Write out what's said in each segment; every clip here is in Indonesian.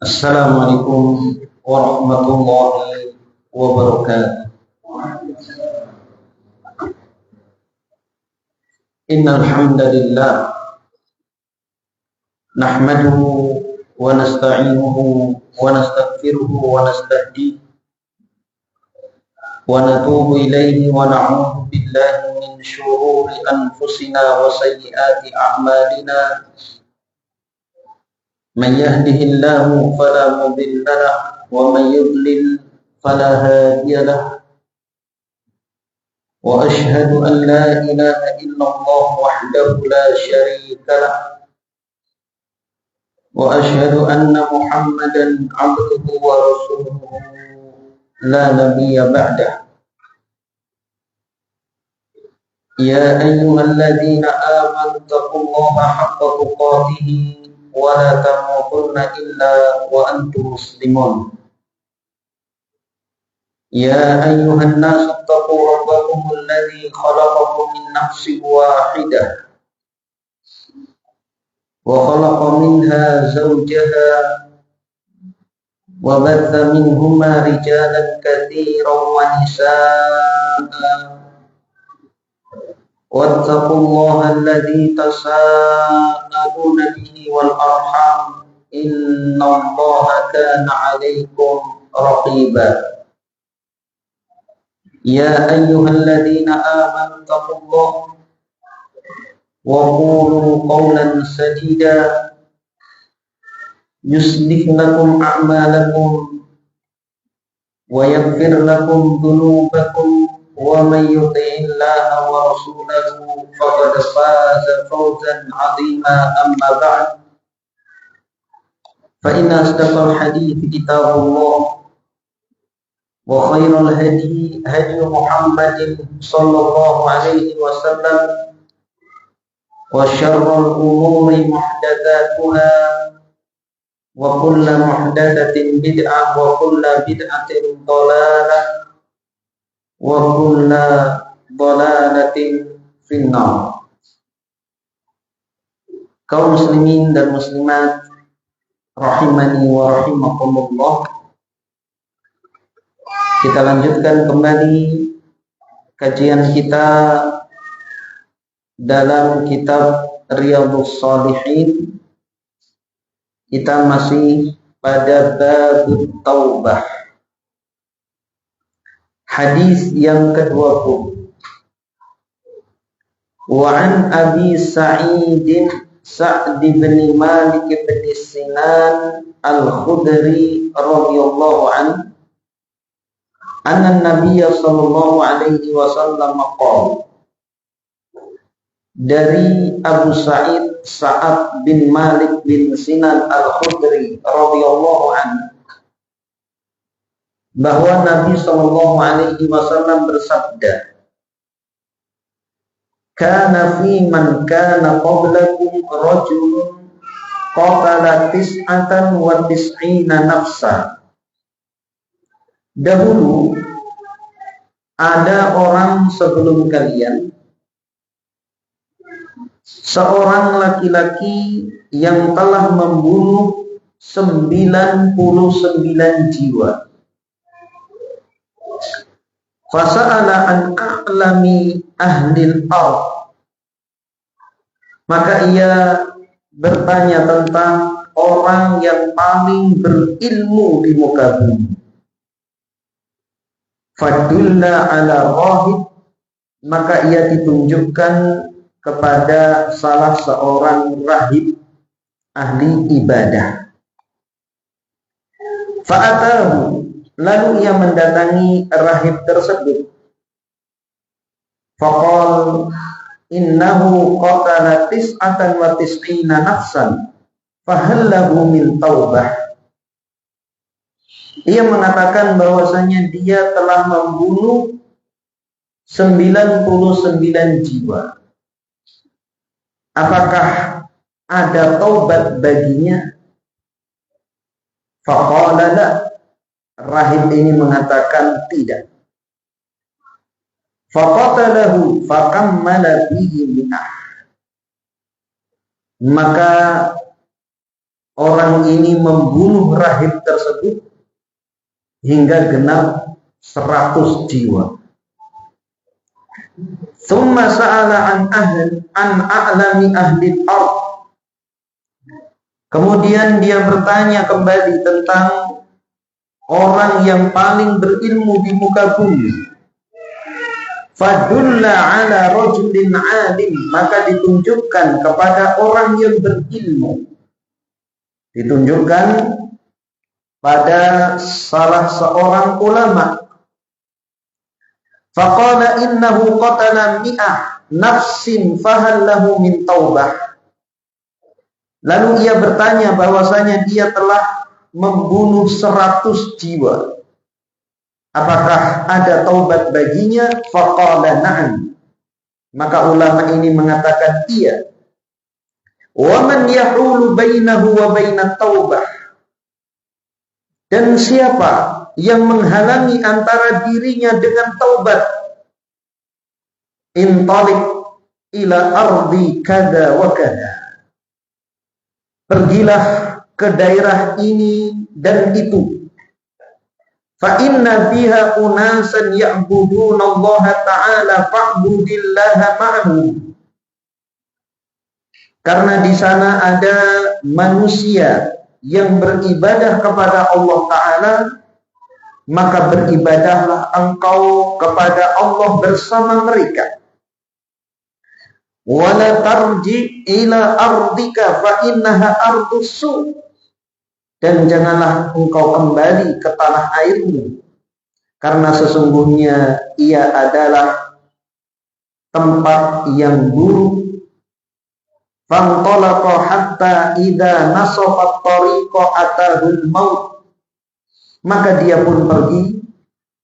Assalamualaikum warahmatullahi wabarakatuh. Innal hamdalillah nahmaduhu wa nasta'inuhu wa nastaghfiruhu wa nastahdihi wa natubu ilayhi wa na'udzu billahi min shururi anfusina wa sayyiati a'malina. Man yahdihillahu fala mudilla lahu wa man yudlil fala hadiya lahu. Wa ashhadu an la ilaha illallah wahdahu la syarika lahu wa ashhadu anna Muhammadan 'abduhu wa rasuluhu la nabiyya ba'dah. Ya ayyuhalladzina amanu taqullaha haqqa tuqatih wa la tamutunna illa wa antum muslimun. Ya ayyuhan nasu taqu rabbakum alladzi khalaqakum min nafsin wahidah wa khalaqa minha zawjaha wa batha minhuma rijalan katsiran wa nisaa'a wattaqullaha alladzi tasaaluna bihi wal arham innallaha kana 'alaykum raqiba. Ya ayyuhalladzina amanu taqullaha wa qulu qawlan sadida yuslih lakum a'malakum wa yaghfir lakum dhunubakum wa may yuti'illaha wa rasulahu faqad faza fawzan 'azima. Amma ba'd, fa inna asdaqal hadithi kitabullah wa khairal hadi hadi Muhammadin sallallahu alaihi wasallam wa syarrul umuri muhdatsatuha wa kullu muhdatsatin bid'ah wa kullu bid'atin dhalalah wa kullu dhalalatin finnar. Kaum muslimin dan muslimat rahimani wa rahimakumullah, kita lanjutkan kembali kajian kita dalam kitab Riyadhus Shalihin. Kita masih pada bab taubah, hadis yang ke-20. Wa an Abi Sa'id Sa'd bin Malik bin Sinan Al-Khudri radhiyallahu anhu anna Nabiy sallallahu alaihi wasallam qala, dari Abu Sa'id Sa'ad bin Malik bin Sinan Al-Khudri radhiyallahu anhu, bahwa Nabi sallallahu alaihi wasallam bersabda, kana fi man kana qablakum rajulun qatala tis'atan wa tis'ina nafsa. Dahulu ada orang sebelum kalian, seorang laki-laki yang telah membunuh 99 jiwa. Fasa'ala an a'lami ahlil ardh, maka ia bertanya tentang orang yang paling berilmu di muka bumi. Fadulla ala rahib, maka ia ditunjukkan kepada salah seorang rahib ahli ibadah. Fa'atahu, lalu ia mendatangi rahib tersebut. Faqal innahu qatala tis'atan wa tis'ina nafsan fahal lahu min taubah. Ia mengatakan bahwasanya dia telah membunuh 99 jiwa. Apakah ada taubat baginya? Faqala la, rahib ini mengatakan tidak. Faqatalahu faqammala bihi mi'ah, maka orang ini membunuh rahib tersebut hingga genap 100 jiwa. Tsumma sa'ala an a'lami ahli al-ard. Kemudian dia bertanya kembali tentang orang yang paling berilmu di muka bumi. Fadulla ala rajulin alim, maka ditunjukkan kepada orang yang berilmu. Ditunjukkan pada salah seorang ulama. Faqala innahu qatala mi'ah nafsin fahal lahu min taubah. Lalu ia bertanya bahwasanya dia telah membunuh 100 jiwa. Apakah ada taubat baginya? Faqala na'am. Maka ulama ini mengatakan iya. Wa man yahulu bainahu wa bainat taubah. Dan siapa yang menghalangi antara dirinya dengan taubat? Intalik ila ardi kada wa kada. Pergilah ke daerah ini dan itu. Fa inna biha unasan ya'buduna Allah ta'ala fa'budillaha ma'ahum. Karena di sana ada manusia yang beribadah kepada Allah Ta'ala, maka beribadahlah engkau kepada Allah bersama mereka. Wala tarji ila ardika fa innaha ardus su. Dan janganlah engkau kembali ke tanah airmu, karena sesungguhnya ia adalah tempat yang buruk. Fantalaqa hatta idza nasafat tariqa atahul maut. Maka dia pun pergi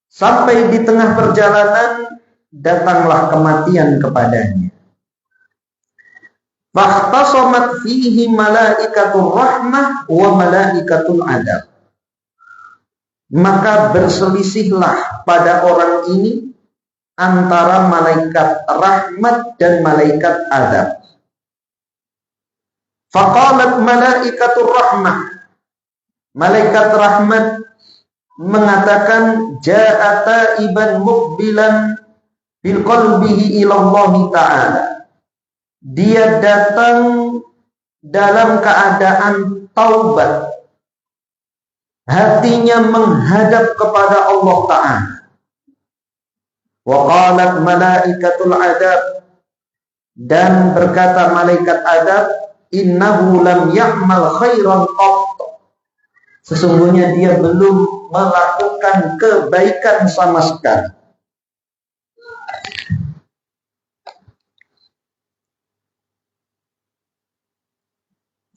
sampai di tengah perjalanan datanglah kematian kepadanya. Fahtasamat fihi malaikatur rahmah wa malaikatul adab. Maka berselisihlah pada orang ini antara malaikat rahmat dan malaikat adab. Faqalat malaikatur rahmah. Malaikat rahmat mengatakan ja'ata iban muqbilan bil qalbihi ila Allah Ta'ala. Dia datang dalam keadaan taubat. Hatinya menghadap kepada Allah Ta'ala. Wa qalat malaikatul adab. Dan berkata malaikat adab, innahu lam ya'mal khairan qat. Sesungguhnya dia belum melakukan kebaikan sama sekali.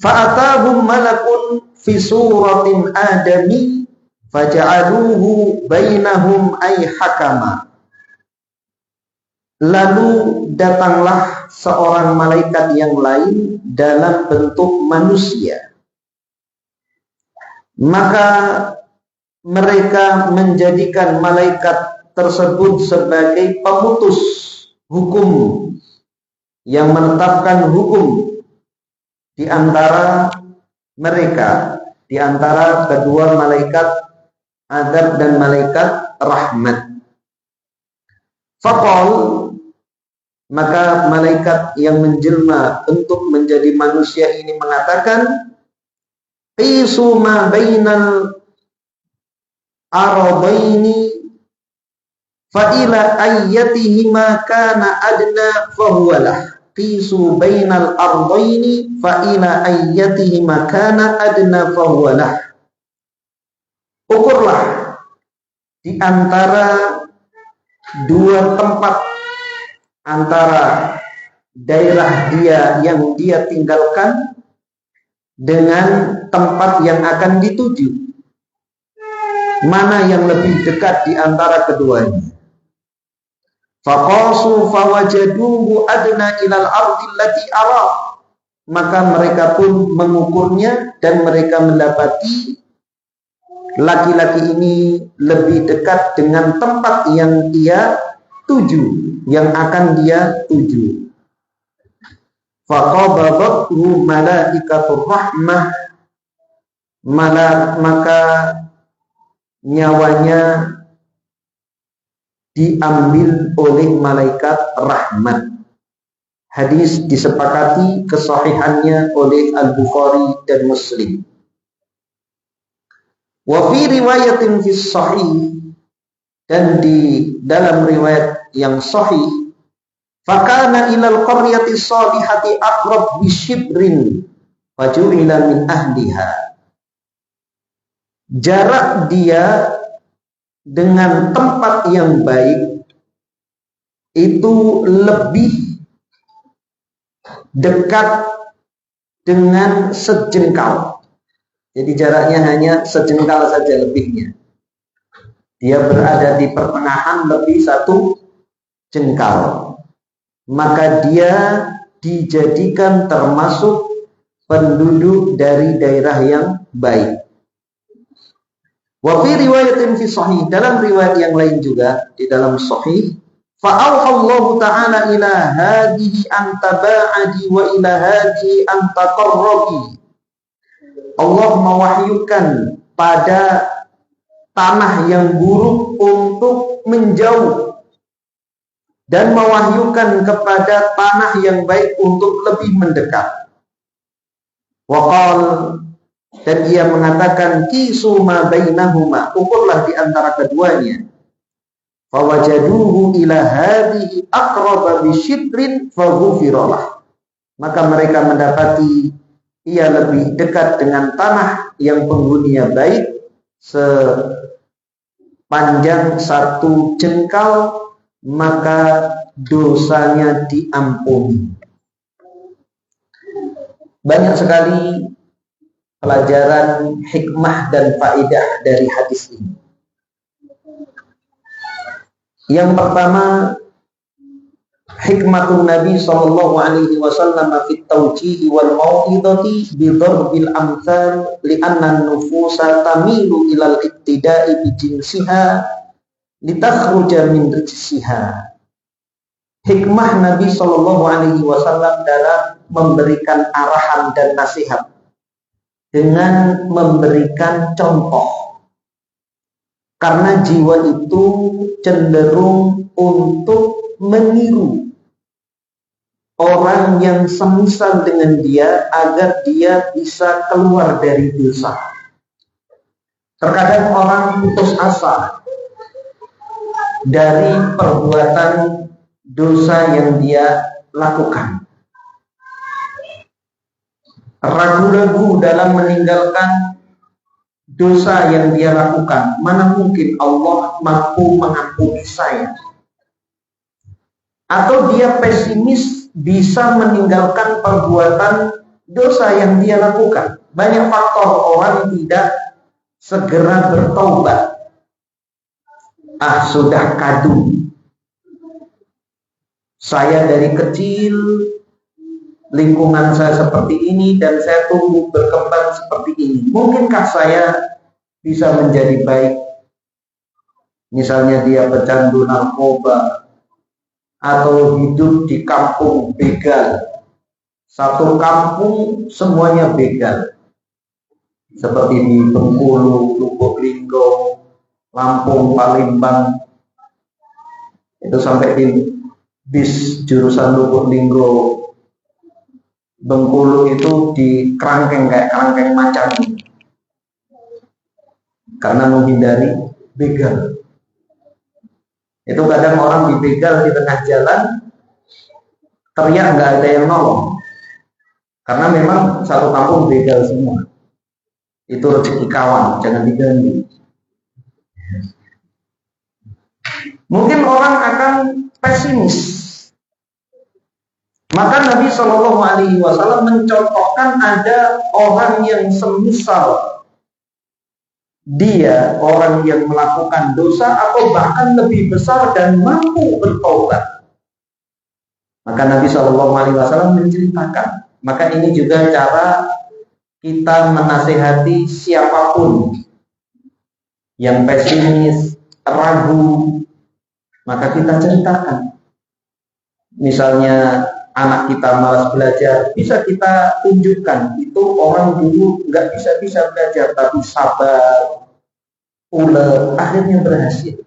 Fa'atahum malakun fi suratin adami faja'aluhu bainahum ay hakama. Lalu datanglah seorang malaikat yang lain dalam bentuk manusia. Maka mereka menjadikan malaikat tersebut sebagai pemutus hukum, yang menetapkan hukum di antara mereka, di antara kedua malaikat adab dan malaikat rahmat. Faqal, maka malaikat yang menjelma bentuk menjadi manusia ini mengatakan, qisu ma bainal aradaini fa ila ayyatihima kana adna fa huwa lah. Qisu bainal ardaini fa ila ayyatihima kana adna fa huwa lah. Ukurlah di antara dua tempat, antara daerah dia yang dia tinggalkan dengan tempat yang akan dituju, mana yang lebih dekat di antara keduanya. Faqasu fawajaduhu adna ilal ardi allati ara. Maka mereka pun mengukurnya dan mereka mendapati laki-laki ini lebih dekat dengan tempat yang ia tuju, yang akan dia tuju. Faqabadathu malaikatur rahmah maka nyawanya diambil oleh malaikat rahmat. Hadis disepakati kesahihannya oleh Al-Bukhari dan Muslim. Wa fi riwayatin fi sahih, dan di dalam riwayat yang sahih, fakana ilal qaryati salihati aqrab bi shibrin faju'ila min ahliha. Jarak dia dengan tempat yang baik itu lebih dekat dengan sejengkal. Jadi jaraknya hanya sejengkal saja lebihnya. Dia berada di pertengahan lebih 1 jengkal. Maka dia dijadikan termasuk penduduk dari daerah yang baik. Wa fi riwayatin fi sahih, dalam riwayat yang lain juga di dalam sahih, fa'auhallahu ta'ala ila hadihi an taba'adi wa ila hadihi an taqarrabi. Allah mewahyukan pada tanah yang buruk untuk menjauh, dan mewahyukan kepada tanah yang baik untuk lebih mendekat. Waqal, dan ia mengatakan, kisu ma bainahuma, ukurlah di antara keduanya. Fawajaduhu ila hadhihi aqraba bi shibrin faghufiralah. Maka mereka mendapati ia lebih dekat dengan tanah yang penghuninya baik sepanjang 1 jengkal, maka dosanya diampuni. Banyak sekali pelajaran hikmah dan faedah dari hadis ini. Yang pertama, hikmatun Nabi sallallahu alaihi wasallam fi tawjihi wal mau'izati bi darbil amsal li'anna an-nufusa tamilu ila al-ibtida'i bi jinsiha litakhruja min rijsiha. Hikmah Nabi sallallahu alaihi wasallam dalam memberikan arahan dan nasihat dengan memberikan contoh. Karena jiwa itu cenderung untuk meniru orang yang semisal dengan dia agar dia bisa keluar dari dosa. Terkadang orang putus asa dari perbuatan dosa yang dia lakukan, ragu-ragu dalam meninggalkan dosa yang dia lakukan. Mana mungkin Allah mampu mengampuni saya? Atau dia pesimis bisa meninggalkan perbuatan dosa yang dia lakukan. Banyak faktor orang tidak segera bertobat. Sudah kadung. Saya dari kecil, lingkungan saya seperti ini, dan saya tumbuh berkembang seperti ini. Mungkinkah saya bisa menjadi baik? Misalnya dia pecandu narkoba, atau hidup di kampung begal. Satu kampung semuanya begal. Seperti di Bengkulu, Lubuk Linggau, Lampung, Palembang. Itu sampai di bis jurusan Lubuk Linggau, Bengkulu itu di kerangkeng, kayak kerangkeng macan, karena menghindari begal. Itu kadang orang dibegal di tengah jalan, teriak nggak ada yang nolong, karena memang satu kampung begal semua. Itu rezeki kawan, jangan diganggu. Mungkin orang akan pesimis. Maka Nabi Shallallahu Alaihi Wasallam mencontohkan ada orang yang semisal dia, orang yang melakukan dosa atau bahkan lebih besar dan mampu bertobat. Maka Nabi Shallallahu Alaihi Wasallam menceritakan. Maka ini juga cara kita menasihati siapapun yang pesimis, ragu, maka kita ceritakan. Misalnya anak kita malas belajar, bisa kita tunjukkan itu orang dulu nggak bisa belajar tapi sabar, ulet, akhirnya berhasil.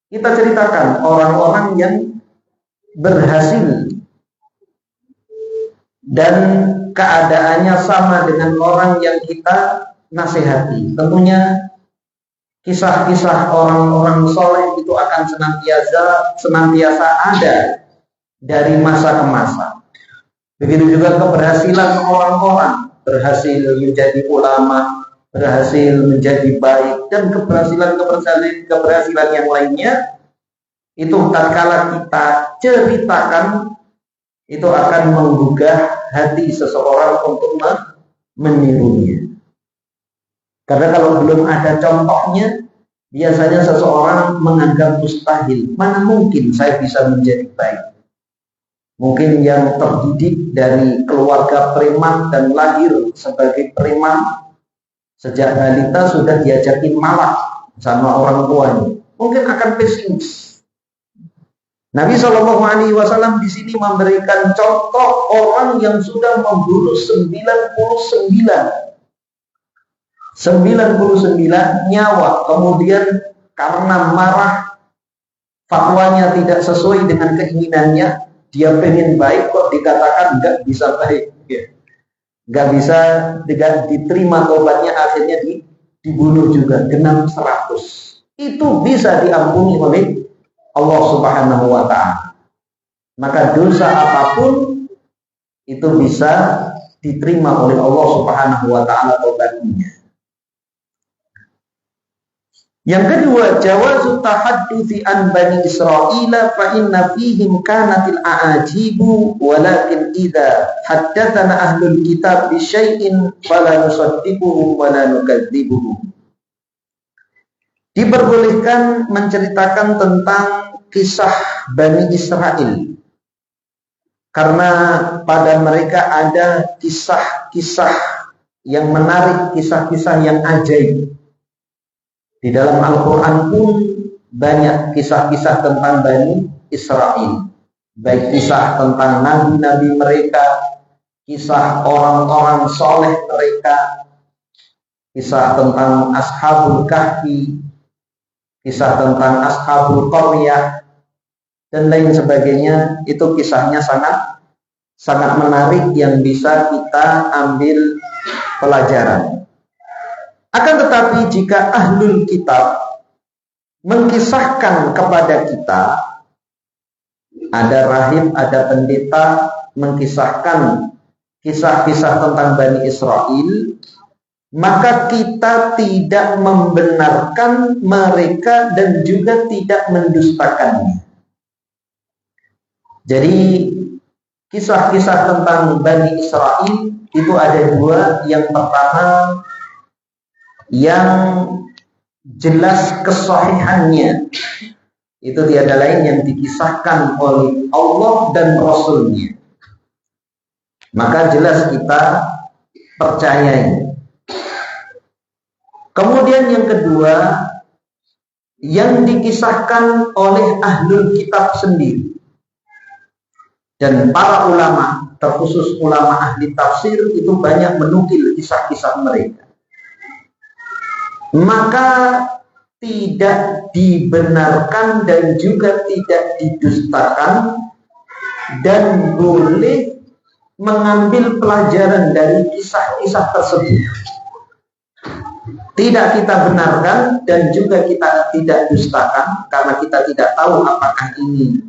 Kita ceritakan orang-orang yang berhasil dan keadaannya sama dengan orang yang kita nasihati. Tentunya kisah-kisah orang-orang soleh itu akan senantiasa ada dari masa ke masa. Begitu juga keberhasilan orang-orang, berhasil menjadi ulama, berhasil menjadi baik, dan keberhasilan yang lainnya itu tatkala kita ceritakan itu akan menggugah hati seseorang untuk menirunya. Karena kalau belum ada contohnya, biasanya seseorang menganggap mustahil. Mana mungkin saya bisa menjadi baik? Mungkin yang terdidik dari keluarga preman dan lahir sebagai preman, sejak balita sudah diajakin malak sama orang tuanya, mungkin akan pesimis. Nabi SAW di sini memberikan contoh orang yang sudah membunuh 99 nyawa, kemudian karena marah, fatwanya tidak sesuai dengan keinginannya, dia pengen baik kok dikatakan nggak bisa baik, nggak bisa diterima tobatnya, akhirnya dibunuh juga, genap 100. Itu bisa diampuni oleh Allah Subhanahu wa Ta'ala. Maka dosa apapun itu bisa diterima oleh Allah Subhanahu wa Ta'ala tobatnya. Yang kedua, jawazu tahadduthi an bani Israil fa inna fihim kanatil a'ajibu walakin idza haddatsana ahlul kitab bi syai'in fala nusaddiquhu wa la nukadzibuhu. Diperbolehkan menceritakan tentang kisah Bani Israel karena pada mereka ada kisah-kisah yang menarik, kisah-kisah yang ajaib. Di dalam Al-Quran pun banyak kisah-kisah tentang Bani Israel, baik kisah tentang nabi-nabi mereka, kisah orang-orang soleh mereka, kisah tentang Ashabul Kahfi, kisah tentang Ashabul Qaryah, dan lain sebagainya. Itu kisahnya sangat menarik yang bisa kita ambil pelajaran. Akan tetapi jika ahlul kitab mengkisahkan kepada kita, ada rahib, ada pendeta mengkisahkan kisah-kisah tentang Bani Israel, maka kita tidak membenarkan mereka dan juga tidak mendustakannya. Jadi kisah-kisah tentang Bani Israel itu ada dua. Yang pertama, yang jelas kesahihannya itu tiada lain yang dikisahkan oleh Allah dan Rasulnya, maka jelas kita percayai. Kemudian yang kedua, yang dikisahkan oleh ahlul kitab sendiri, dan para ulama, terkhusus ulama ahli tafsir, itu banyak menukil kisah-kisah mereka, maka tidak dibenarkan dan juga tidak didustakan, dan boleh mengambil pelajaran dari kisah-kisah tersebut. Tidak kita benarkan dan juga kita tidak dustakan, karena kita tidak tahu apakah ini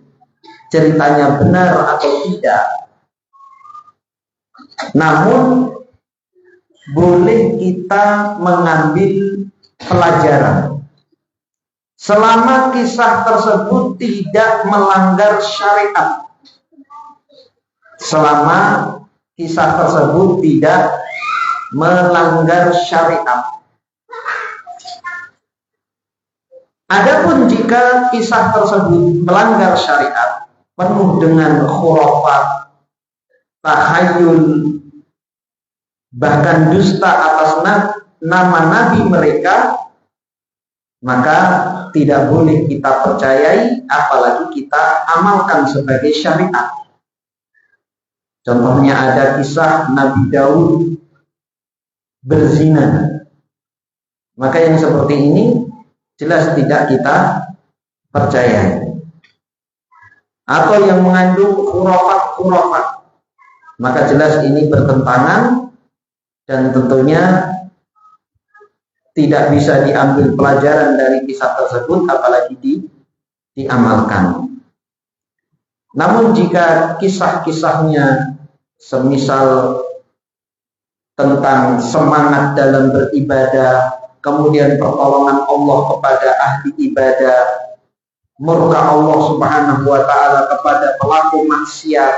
ceritanya benar atau tidak. Namun boleh kita mengambil pelajaran selama kisah tersebut tidak melanggar syariat. Selama kisah tersebut tidak melanggar syariat. Adapun jika kisah tersebut melanggar syariat, penuh dengan khurafat, tahayul, bahkan dusta atas nama nabi mereka, maka tidak boleh kita percayai, apalagi kita amalkan sebagai syariat. Contohnya ada kisah Nabi Daud berzina. Maka yang seperti ini jelas tidak kita percaya. Atau yang mengandung khurafat-khurafat, maka jelas ini bertentangan dan tentunya tidak bisa diambil pelajaran dari kisah tersebut, apalagi diamalkan. Namun jika kisah-kisahnya semisal tentang semangat dalam beribadah, kemudian pertolongan Allah kepada ahli ibadah, murka Allah Subhanahu wa ta'ala kepada pelaku maksiat,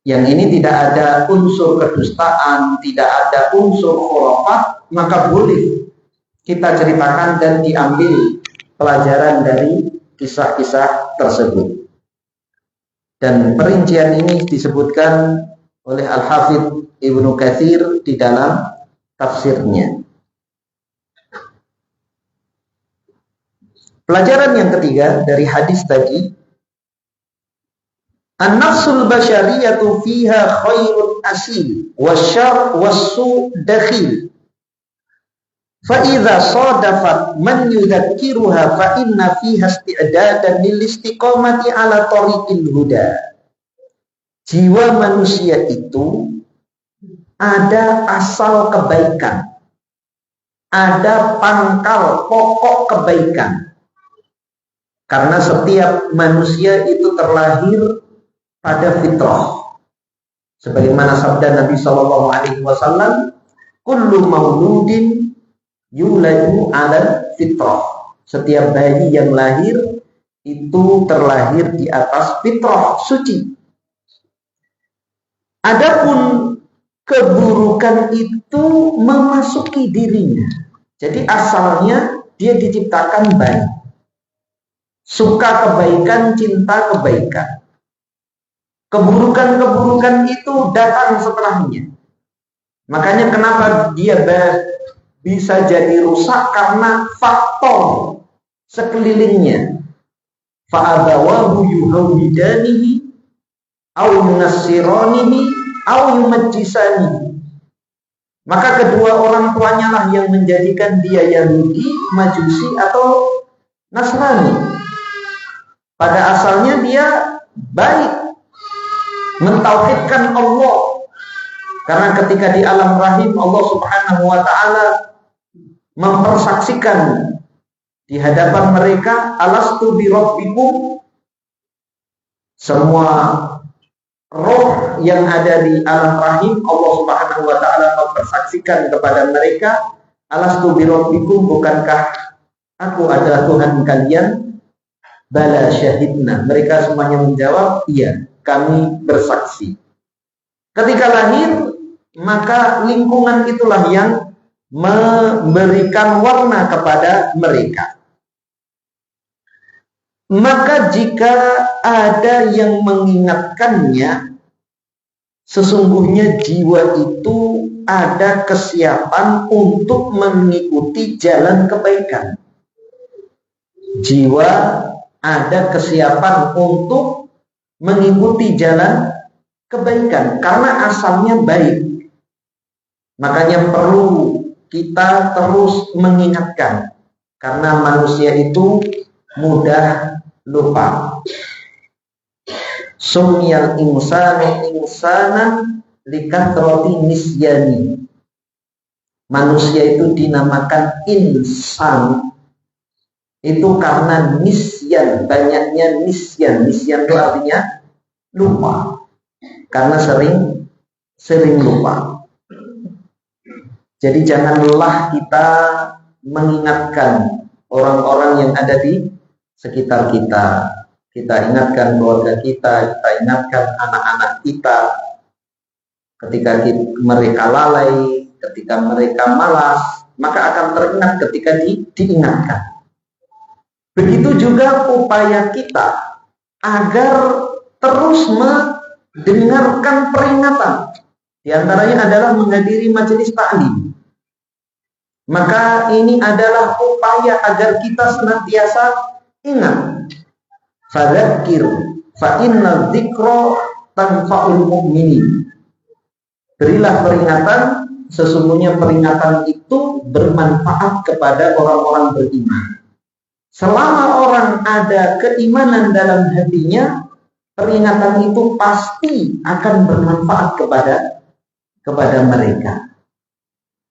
yang ini tidak ada unsur kedustaan, tidak ada unsur khurafat, maka boleh kita ceritakan dan diambil pelajaran dari kisah-kisah tersebut. Dan perincian ini disebutkan oleh Al-Hafidh Ibnu Katsir di dalam tafsirnya. Pelajaran yang ketiga dari hadis tadi, an-nafsul basyariyatu fiha khairun asil wasyarr wassu dakhil. Fa idza sadafat man yudhakkiruha fa inna fiha isti'dadan lil istiqamati ala tariqil huda. Jiwa manusia itu ada asal kebaikan, ada pangkal pokok kebaikan. Karena setiap manusia itu terlahir pada fitrah. Sebagaimana sabda Nabi sallallahu alaihi wasallam, kullu mauludin yuladu 'ala fitrah. Setiap bayi yang lahir itu terlahir di atas fitrah suci. Adapun keburukan itu memasuki dirinya. Jadi asalnya dia diciptakan baik. Suka kebaikan, cinta kebaikan. Keburukan-keburukan itu datang setelahnya. Makanya kenapa dia bisa jadi rusak, karena faktor sekelilingnya. Fa'abawahu yuhawidanihi aw yunassiranihi aw yumajjisanihi. Maka kedua orang tuanya lah yang menjadikan dia Yahudi, Majusi atau Nasrani. Pada asalnya dia baik, mentauhidkan Allah. Karena ketika di alam rahim Allah Subhanahu wa ta'ala mempersaksikan di hadapan mereka, alastu bi rabbikum, semua roh yang ada di alam rahim Allah Subhanahu wa ta'ala mempersaksikan kepada mereka, alastu bi rabbikum, bukankah aku adalah Tuhan kalian? Bala syahidna. Mereka semuanya menjawab, iya, kami bersaksi. Ketika lahir, maka lingkungan itulah yang memberikan warna kepada mereka. Maka jika ada yang mengingatkannya, sesungguhnya jiwa itu ada kesiapan untuk mengikuti jalan kebaikan. Jiwa ada kesiapan untuk mengikuti jalan kebaikan karena asalnya baik. Makanya perlu kita terus mengingatkan, karena manusia itu mudah lupa. Sumyal insanu insanan likathrati nisyani. Manusia itu dinamakan insan itu karena nisyan, banyaknya nisyan. Nisyan itu artinya lupa, karena sering lupa. Jadi janganlah kita mengingatkan orang-orang yang ada di sekitar kita. Kita ingatkan keluarga kita ingatkan anak-anak kita. Ketika mereka lalai, ketika mereka malas, maka akan teringat ketika diingatkan. Begitu juga upaya kita agar terus mendengarkan peringatan. Di antaranya adalah menghadiri majelis ta'lim. Maka ini adalah upaya agar kita senantiasa ingat. Fadzakir fa inna dzikra tanfa'ul mu'minin. Berilah peringatan, sesungguhnya peringatan itu bermanfaat kepada orang-orang beriman. Selama orang ada keimanan dalam hatinya, peringatan itu pasti akan bermanfaat kepada mereka.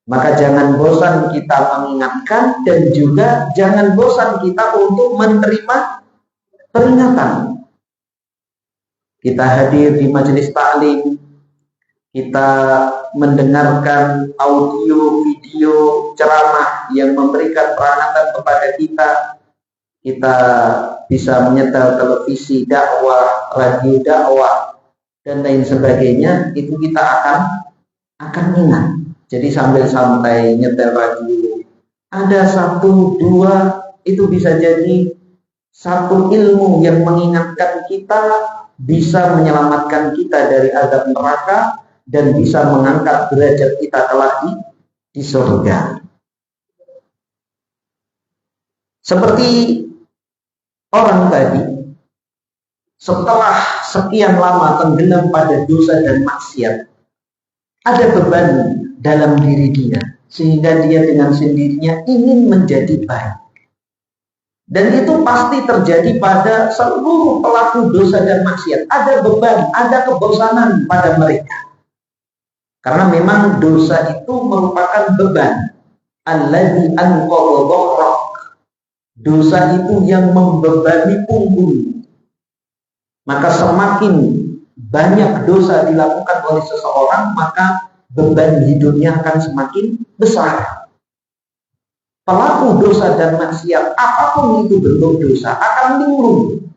Maka jangan bosan kita mengingatkan, dan juga jangan bosan kita untuk menerima peringatan. Kita hadir di majelis taklim, kita mendengarkan audio, video, ceramah yang memberikan peringatan kepada kita. Kita bisa menyetel televisi dakwah, radio dakwah, dan lain sebagainya. Itu kita akan ingat. Jadi sambil santai nyetel radio, ada 1, 2, itu bisa jadi satu ilmu yang mengingatkan kita, bisa menyelamatkan kita dari azab neraka, dan bisa mengangkat derajat kita kelak di surga. Seperti orang tadi, setelah sekian lama tenggelam pada dosa dan maksiat, ada beban dalam diri dia, sehingga dia dengan sendirinya ingin menjadi baik. Dan itu pasti terjadi pada seluruh pelaku dosa dan maksiat. Ada beban, ada kebosanan pada mereka. Karena memang dosa itu merupakan beban. Alladzi anqadha dhahrak. Dosa itu yang membebani punggung. Maka semakin banyak dosa dilakukan oleh seseorang, maka beban hidupnya akan semakin besar. Pelaku dosa dan maksiat, apapun itu bentuk dosa, akan linglung,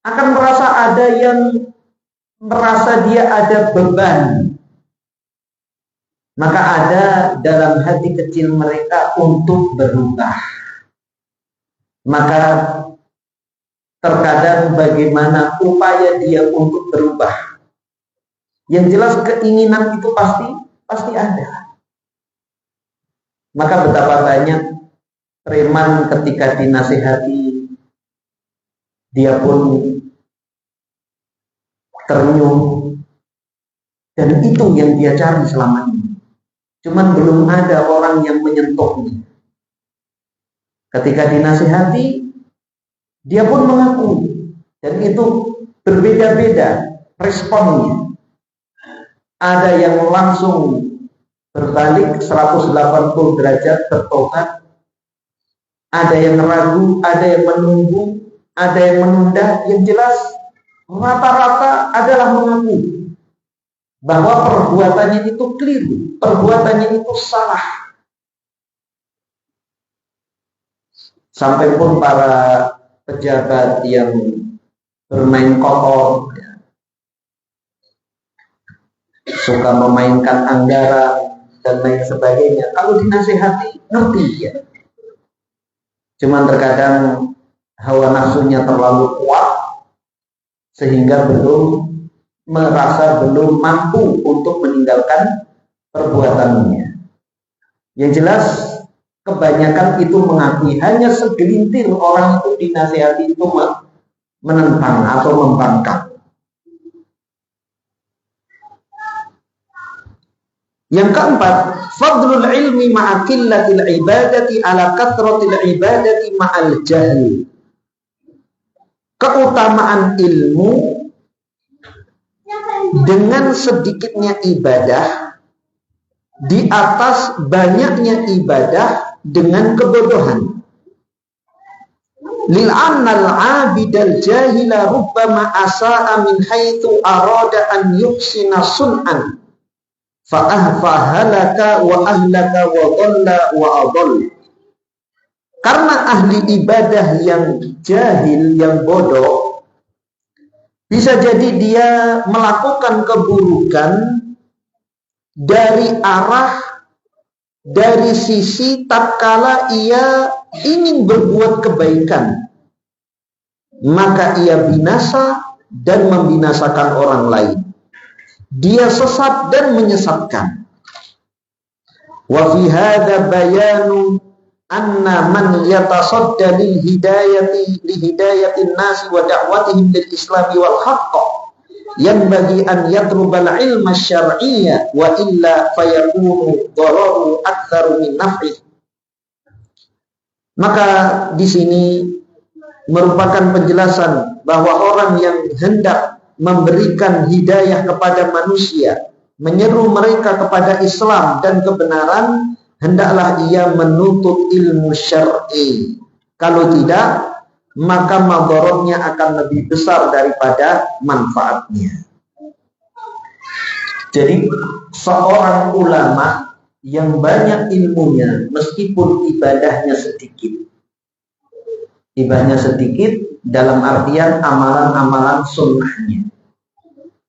akan merasa ada yang merasa dia ada beban. Maka ada dalam hati kecil mereka untuk berubah. Maka terkadang bagaimana upaya dia untuk berubah. Yang jelas keinginan itu pasti ada. Maka betapa banyak preman ketika dinasihati, dia pun ternyuh. Dan itu yang dia cari selama ini. Cuman belum ada orang yang menyentuhnya. Ketika dinasihati, dia pun mengaku. Dan itu berbeda-beda responnya. Ada yang langsung berbalik 180 derajat bertobat. Ada yang ragu, ada yang menunggu, ada yang menunda. Yang jelas rata-rata adalah mengaku bahwa perbuatannya itu keliru, perbuatannya itu salah. Sampai pun para pejabat yang bermain kotor, suka memainkan anggaran dan lain sebagainya, kalau dinasihati ngerti ya. Cuman terkadang hawa nafsunya terlalu kuat sehingga merasa belum mampu untuk meninggalkan perbuatannya. Yang jelas kebanyakan itu mengakui, hanya segelintir orang itu dinasihati itu menentang atau membangkang. Yang keempat, fadlul ilmi ma'a qillatil ibadati ala kathratil ibadati ma'al jahl. Keutamaan ilmu dengan sedikitnya ibadah di atas banyaknya ibadah dengan kebodohan. Lil annal 'abidal jahila rubbama asa'a min haitsu arada an yuhsina sun'an fa ahfahalaka wa ahlaka wa dhalla wa adall. Karena ahli ibadah yang jahil, yang bodoh, bisa jadi dia melakukan keburukan dari sisi tatkala ia ingin berbuat kebaikan, maka ia binasa dan membinasakan orang lain. Dia sesat dan menyesatkan. Wa fi hadza bayanu anna man yatasadda lil hidayati li hidayatin nasi wa da'watihim lil islami wal haqq yanbaghi an yatrubal ilma syar'iyya wa illa fayakunu dhararu aktsaru min naf'i. Maka di sini merupakan penjelasan bahwa orang yang hendak memberikan hidayah kepada manusia, menyeru mereka kepada Islam dan kebenaran, hendaklah ia menuntut ilmu syar'i. Kalau tidak, maka madharatnya akan lebih besar daripada manfaatnya. Jadi seorang ulama yang banyak ilmunya meskipun ibadahnya sedikit. Ibadahnya sedikit dalam artian amalan-amalan sunnahnya.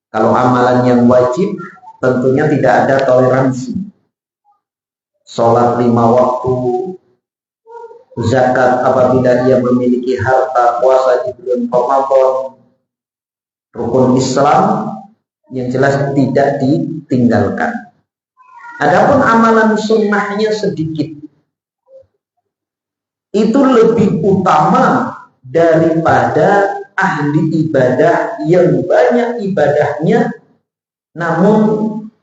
Kalau amalan yang wajib tentunya tidak ada toleransi. Sholat 5 waktu, zakat apabila dia memiliki harta, puasa di bulan Ramadan, rukun Islam yang jelas tidak ditinggalkan. Adapun amalan sunnahnya sedikit, itu lebih utama daripada ahli ibadah yang banyak ibadahnya namun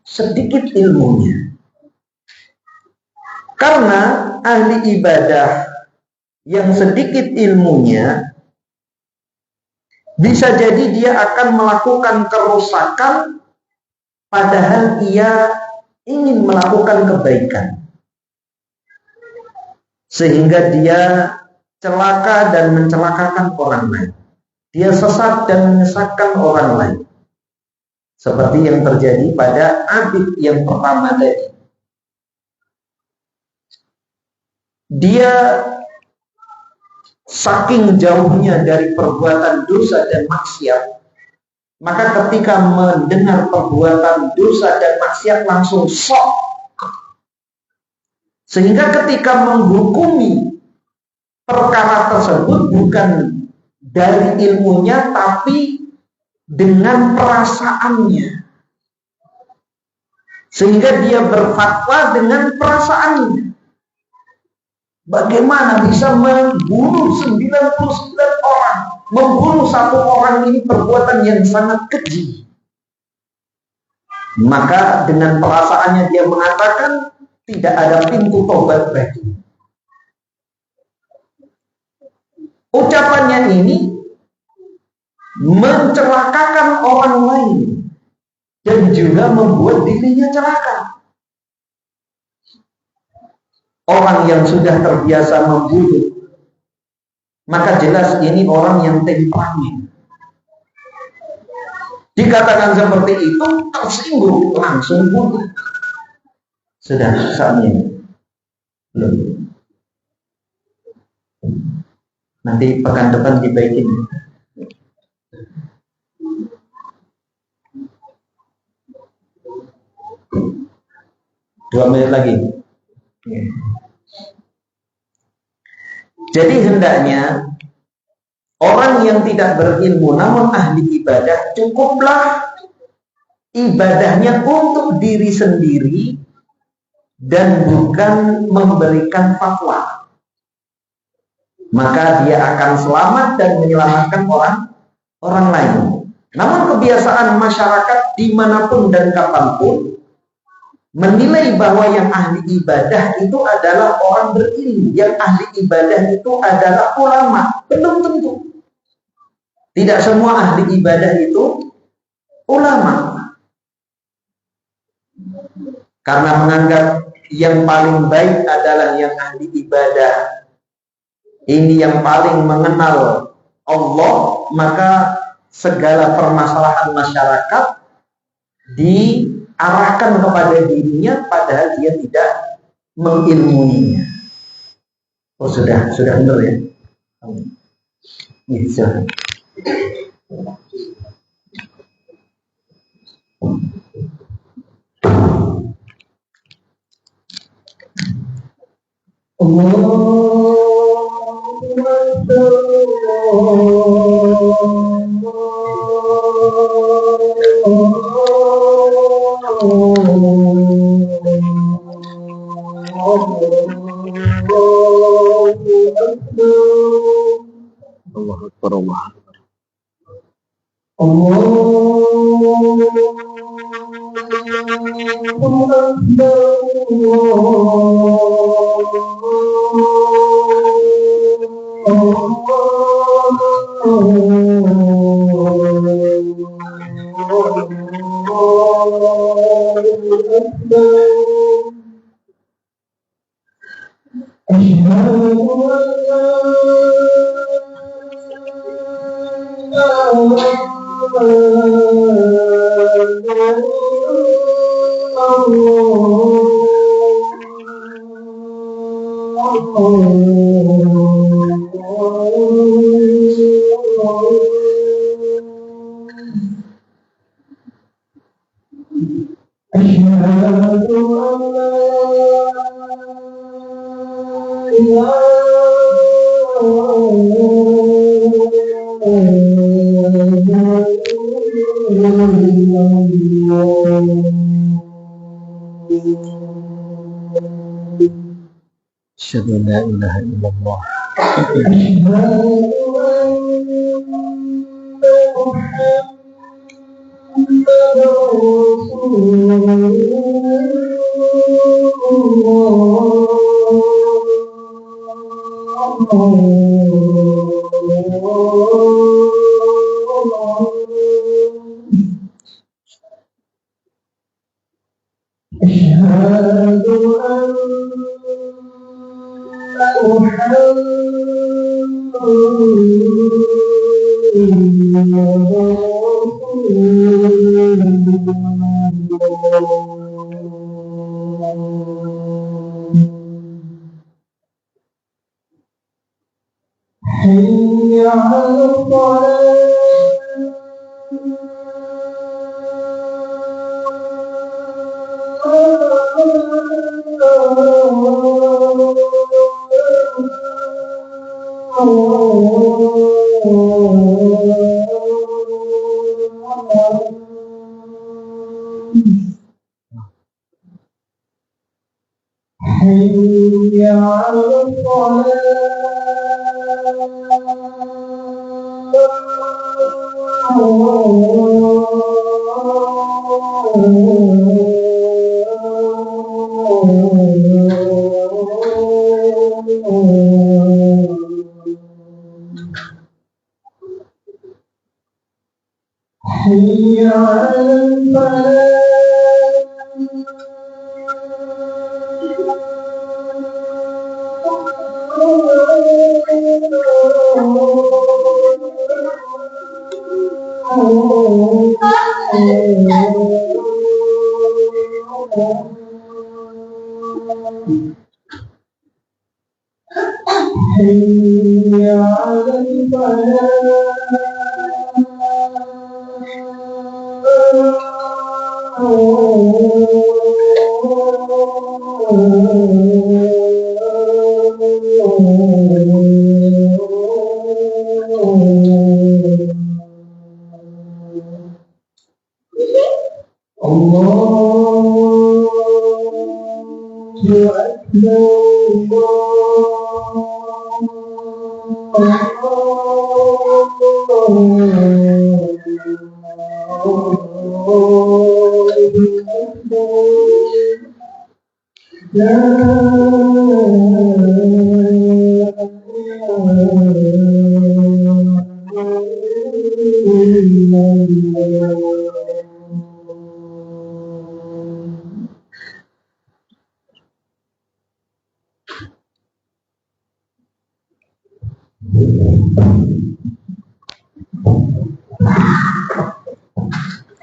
sedikit ilmunya. Karena ahli ibadah yang sedikit ilmunya bisa jadi dia akan melakukan kerusakan padahal ia ingin melakukan kebaikan, sehingga dia celaka dan mencelakakan orang lain. Dia sesat dan menyesatkan orang lain, seperti yang terjadi pada Abid yang pertama tadi. Dia saking jauhnya dari perbuatan dosa dan maksiat, maka ketika mendengar perbuatan dosa dan maksiat langsung shock. Sehingga ketika menghukumi perkara tersebut bukan dari ilmunya tapi dengan perasaannya. Sehingga dia berfatwa dengan perasaannya. Bagaimana bisa membunuh 99 orang? Membunuh 1 orang ini perbuatan yang sangat keji. Maka dengan perasaannya dia mengatakan tidak ada pintu tobat bagi. Ucapannya ini mencelakakan orang lain dan juga membuat dirinya celaka. Orang yang sudah terbiasa membunuh, maka jelas ini orang yang temperamen. Dikatakan seperti itu, tersinggung, langsung bunuh. Sudah saatnya belum. Nanti pekan depan dibaikin. Dua menit lagi. Jadi hendaknya orang yang tidak berilmu namun ahli ibadah, cukuplah ibadahnya untuk diri sendiri dan bukan memberikan fatwa. Maka dia akan selamat dan menyelamatkan orang lain. Namun kebiasaan masyarakat dimanapun dan kapanpun menilai bahwa yang ahli ibadah itu adalah orang berilmu, yang ahli ibadah itu adalah ulama. Belum tentu. Tidak semua ahli ibadah itu ulama. Karena menganggap yang paling baik adalah yang ahli ibadah. Ini yang paling mengenal Allah, maka segala permasalahan masyarakat diarahkan kepada dirinya padahal dia tidak mengilmuinya. Oh sudah benar ya. Bisa. Allah Akbar, Allah Akbar. Asyhadu an la ilaha illallah.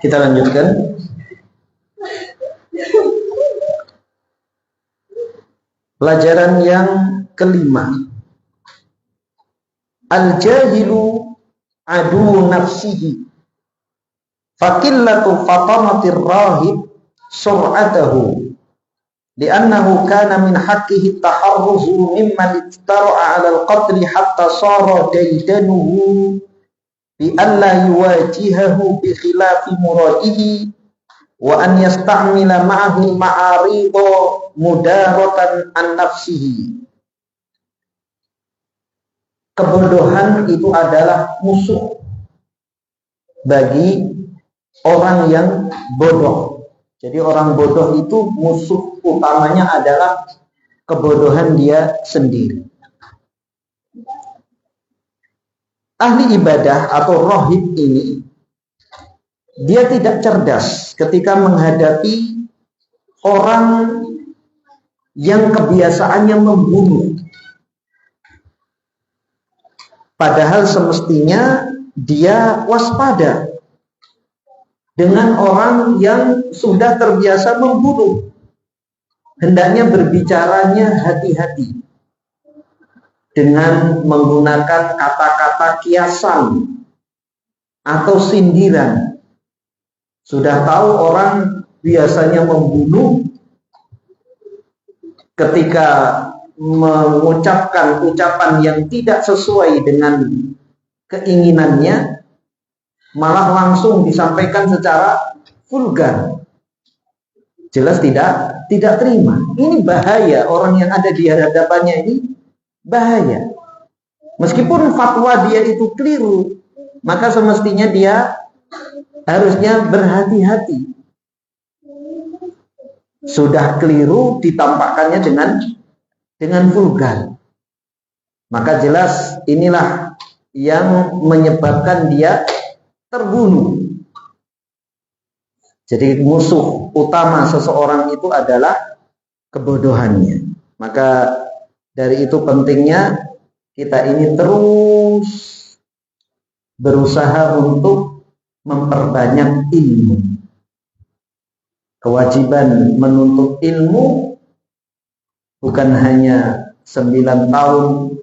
Kita lanjutkan. Pelajaran yang kelima. Al-jahilu adu nafsihi. Faqillatu fatamatir rahib sur'atahu. Li'annahu kana min haqqihi taharruzu mimman ittara'a 'ala al-qatli hatta sara daydanuhu bi alla yuwajihahu bi khilafi muradihi wa an yasta'mila ma'ahu ma'arido mudaratan an nafsihi. Kebodohan itu adalah musuh bagi orang yang bodoh. Jadi orang bodoh itu musuh utamanya adalah kebodohan dia sendiri. Ahli ibadah atau rohib ini, dia tidak cerdas ketika menghadapi orang yang kebiasaannya membunuh. Padahal semestinya dia waspada dengan orang yang sudah terbiasa membunuh. Hendaknya berbicaranya hati-hati dengan menggunakan kata-kata kiasan atau sindiran. Sudah tahu orang biasanya membunuh, ketika mengucapkan ucapan yang tidak sesuai dengan keinginannya, malah langsung disampaikan secara vulgar. Jelas tidak terima. Ini bahaya, orang yang ada di hadapannya ini bahaya. Meskipun fatwa dia itu keliru, maka semestinya dia harusnya berhati-hati. Sudah keliru ditampakkannya dengan vulgar, maka jelas inilah yang menyebabkan dia terbunuh. Jadi musuh utama seseorang itu adalah kebodohannya. Maka dari itu pentingnya kita ini terus berusaha untuk memperbanyak ilmu. Kewajiban menuntut ilmu bukan hanya 9 tahun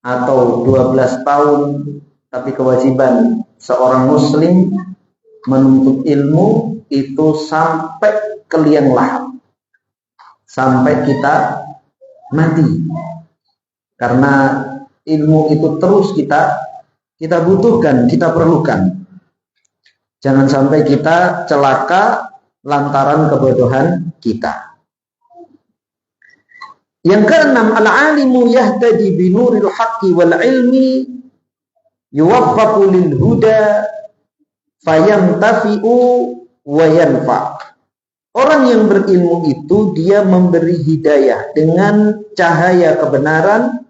atau 12 tahun, tapi kewajiban seorang muslim menuntut ilmu itu sampai ke liang lahat, sampai kita mati. Karena ilmu itu terus kita butuhkan, kita perlukan. Jangan sampai kita celaka lantaran kebodohan kita. Yang keenam, al-alimu yahtadi binuril haqqi wal ilmi yuwaffaqu lil huda fayamtafi'u wa yanfa'. Orang yang berilmu itu dia memberi hidayah dengan cahaya kebenaran,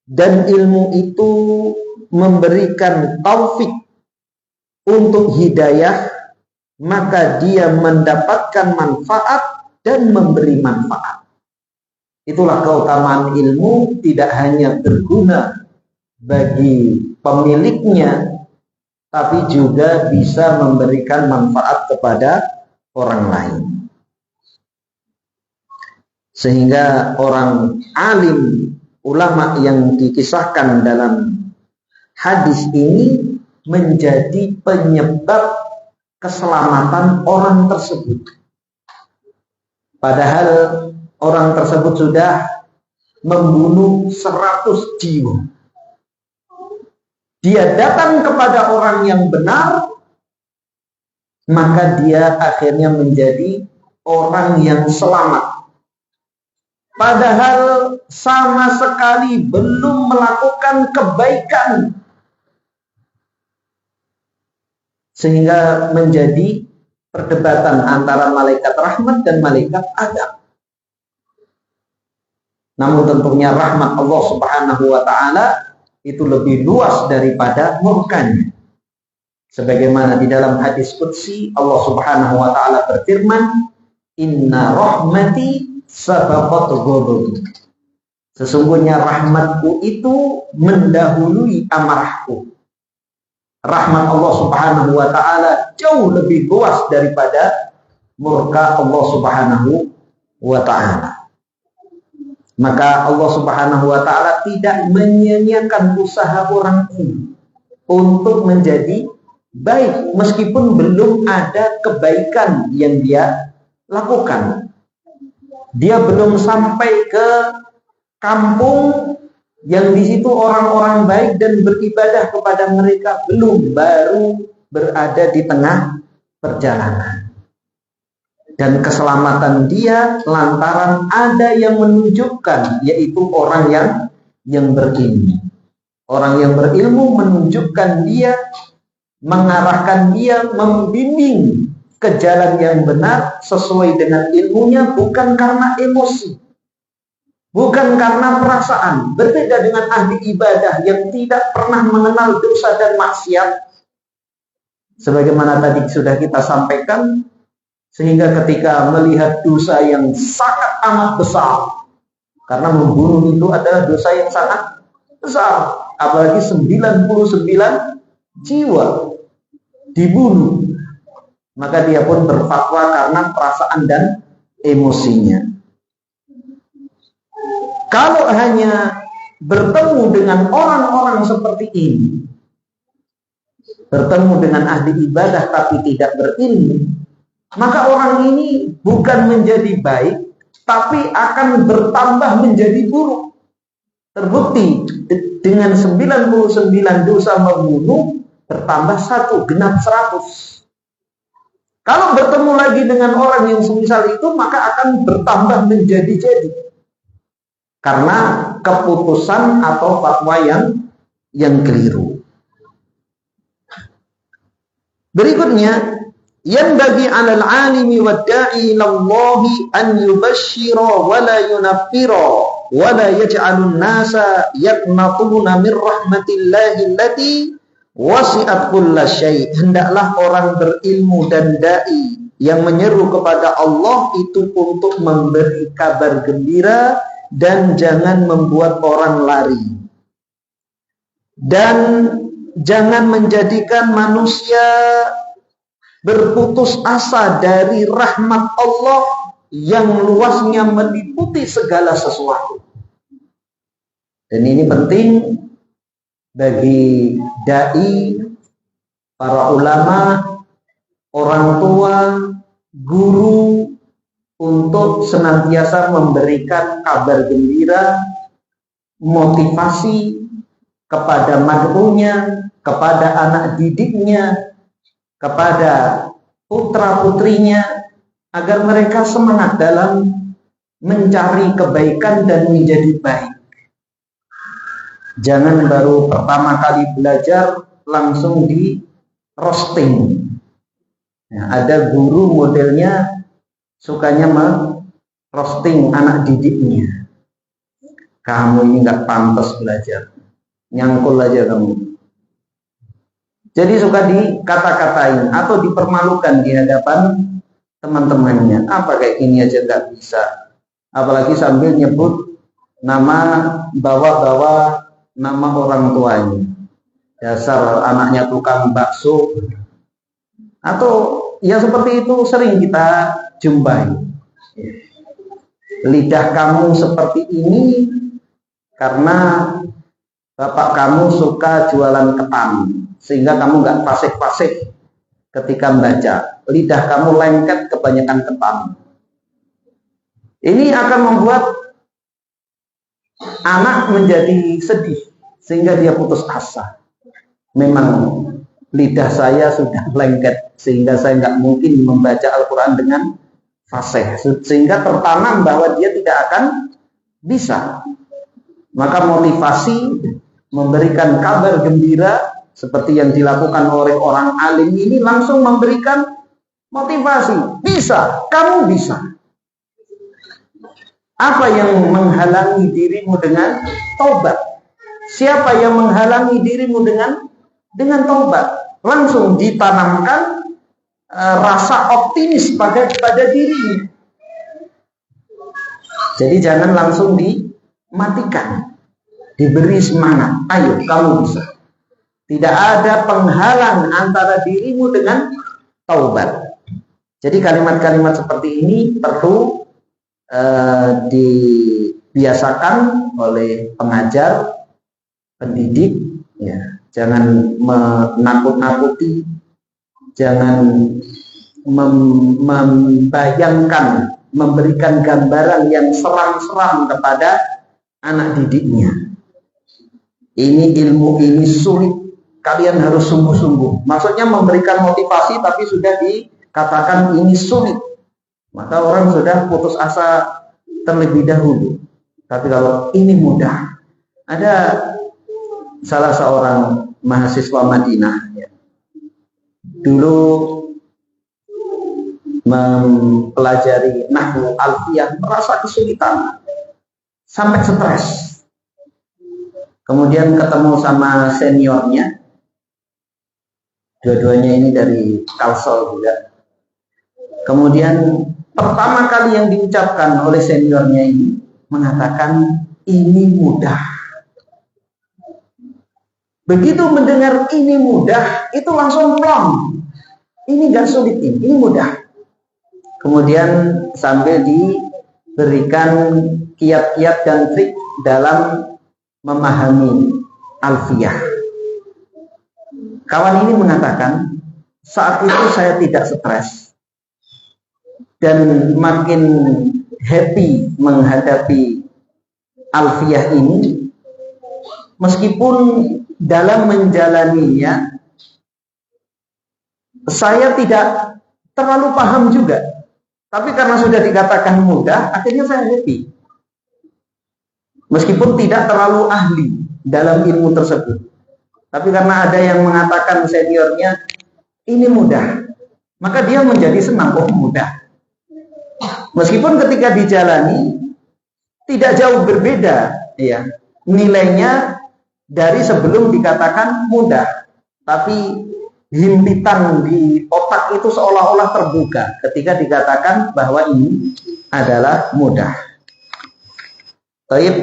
dan ilmu itu memberikan taufik untuk hidayah, maka dia mendapatkan manfaat dan memberi manfaat. Itulah keutamaan ilmu, tidak hanya berguna bagi pemiliknya, tapi juga bisa memberikan manfaat kepada orang lain. Sehingga orang alim, ulama yang dikisahkan dalam hadis ini menjadi penyebab keselamatan orang tersebut. Padahal orang tersebut sudah membunuh 100 jiwa. Dia datang kepada orang yang benar, maka dia akhirnya menjadi orang yang selamat. Padahal sama sekali belum melakukan kebaikan, sehingga menjadi perdebatan antara malaikat rahmat dan malaikat azab. Namun tentunya rahmat Allah Subhanahu wa taala itu lebih luas daripada murkanya. Sebagaimana di dalam hadis qudsi Allah Subhanahu wa taala berfirman, "Inna rahmati sabaqat ghadabi." Sesungguhnya rahmatku itu mendahului amarahku. Rahmat Allah Subhanahu wa taala jauh lebih luas daripada murka Allah Subhanahu wa taala. Maka Allah Subhanahu wa taala tidak menyia-nyiakan usaha orang ini untuk menjadi baik meskipun belum ada kebaikan yang dia lakukan. Dia belum sampai ke kampung yang di situ orang-orang baik dan beribadah kepada mereka, belum, baru berada di tengah perjalanan. dan keselamatan dia lantaran ada yang menunjukkan, yaitu orang yang berilmu. Orang yang berilmu menunjukkan dia, mengarahkan dia, membimbing ke jalan yang benar sesuai dengan ilmunya, bukan karena emosi, bukan karena perasaan. Berbeda dengan ahli ibadah yang tidak pernah mengenal dosa dan maksiat, sebagaimana tadi sudah kita sampaikan, sehingga ketika melihat dosa yang sangat amat besar, karena membunuh itu adalah dosa yang sangat besar, apalagi 99 jiwa dibunuh, maka dia pun berfatwa karena perasaan dan emosinya. Kalau hanya bertemu dengan orang-orang seperti ini, bertemu dengan ahli ibadah tapi tidak berilmu, maka orang ini bukan menjadi baik, tapi akan bertambah menjadi buruk. Terbukti dengan 99 dosa membunuh, bertambah 1, genap 100. Kalau bertemu lagi dengan orang yang semisal itu, maka akan bertambah menjadi-jadi, karena keputusan atau fatwa yang keliru. Berikutnya, yang bagi alal alimi wad da'i ilallahi an yubashshira wa la yunaffira wa la yaj'alun nasa yaqnatuna min rahmatillahi allati wasi'at kulla syai'. Hendaklah orang berilmu dan dai yang menyeru kepada Allah itu untuk memberi kabar gembira dan jangan membuat orang lari, dan jangan menjadikan manusia berputus asa dari rahmat Allah yang luasnya meliputi segala sesuatu. Dan ini penting bagi dai, para ulama, orang tua, guru, untuk senantiasa memberikan kabar gembira, motivasi kepada mad'unya, kepada anak didiknya, kepada putra-putrinya, agar mereka semangat dalam mencari kebaikan dan menjadi baik. Jangan baru pertama kali belajar langsung di roasting. Nah, ada guru modelnya sukanya roasting anak didiknya. Kamu ini nggak pantas belajar, nyangkul aja kamu. Jadi suka dikata-katain atau dipermalukan di hadapan teman-temannya. Apa kayak gini aja nggak bisa. Apalagi sambil nyebut nama, bawa-bawa nama orang tuanya. Dasar anaknya tukang bakso. Atau ya seperti itu sering kita jumpai. Lidah kamu seperti ini karena bapak kamu suka jualan ketan, sehingga kamu nggak fasih-fasih ketika membaca. Lidah kamu lengket kebanyakan ketan. Ini akan membuat anak menjadi sedih, sehingga dia putus asa. Memang lidah saya sudah lengket, sehingga saya nggak mungkin membaca Al-Quran dengan fasih, sehingga tertanam bahwa dia tidak akan bisa. Maka motivasi, memberikan kabar gembira seperti yang dilakukan oleh orang alim ini, langsung memberikan motivasi. Bisa, kamu bisa. Apa yang menghalangi dirimu dengan taubat? Siapa yang menghalangi dirimu dengan taubat? Langsung ditanamkan rasa optimis pada dirinya. Jadi jangan langsung dimatikan, diberi semangat. Ayo, kamu bisa. Tidak ada penghalang antara dirimu dengan taubat. Jadi kalimat-kalimat seperti ini perlu dibiasakan oleh pengajar, pendidik, ya. Jangan menakut-nakuti, jangan membayangkan, memberikan gambaran yang seram-seram kepada anak didiknya. Ini ilmu ini sulit, kalian harus sungguh-sungguh. Maksudnya memberikan motivasi, tapi sudah dikatakan ini sulit. maka orang sudah putus asa terlebih dahulu. Tapi kalau ini mudah, ada salah seorang mahasiswa Madinah ya, dulu mempelajari nahwu alfiyah, merasa kesulitan sampai stres. Kemudian ketemu sama seniornya, dua-duanya ini dari Kalsel juga. Kemudian pertama kali yang diucapkan oleh seniornya ini mengatakan ini mudah. Begitu mendengar ini mudah, itu langsung plong. Ini gak sulit ini mudah. Kemudian sambil diberikan kiat-kiat dan trik dalam memahami alfiyah. Kawan ini mengatakan, saat itu saya tidak stres dan makin happy menghadapi alfiyah ini, meskipun dalam menjalaninya saya tidak terlalu paham juga, tapi karena sudah dikatakan mudah, akhirnya saya happy. Meskipun tidak terlalu ahli dalam ilmu tersebut, tapi karena ada yang mengatakan seniornya ini mudah, maka dia menjadi senang. Oh mudah. Meskipun ketika dijalani tidak jauh berbeda ya nilainya dari sebelum dikatakan mudah, tapi himpitan di otak itu seolah-olah terbuka ketika dikatakan bahwa ini adalah mudah. Baik,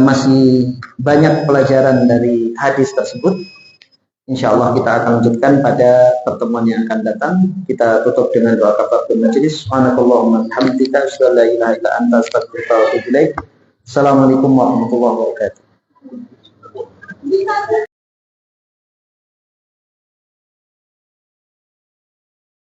masih banyak pelajaran dari hadis tersebut. Insya Allah kita akan lanjutkan pada pertemuan yang akan datang. Kita tutup dengan doa kafaratul majelis. Subhanakallahumma hamdika asyhadu an la ilaha illa anta astaghfiruka wa atubu ilaik. Assalamualaikum warahmatullahi wabarakatuh.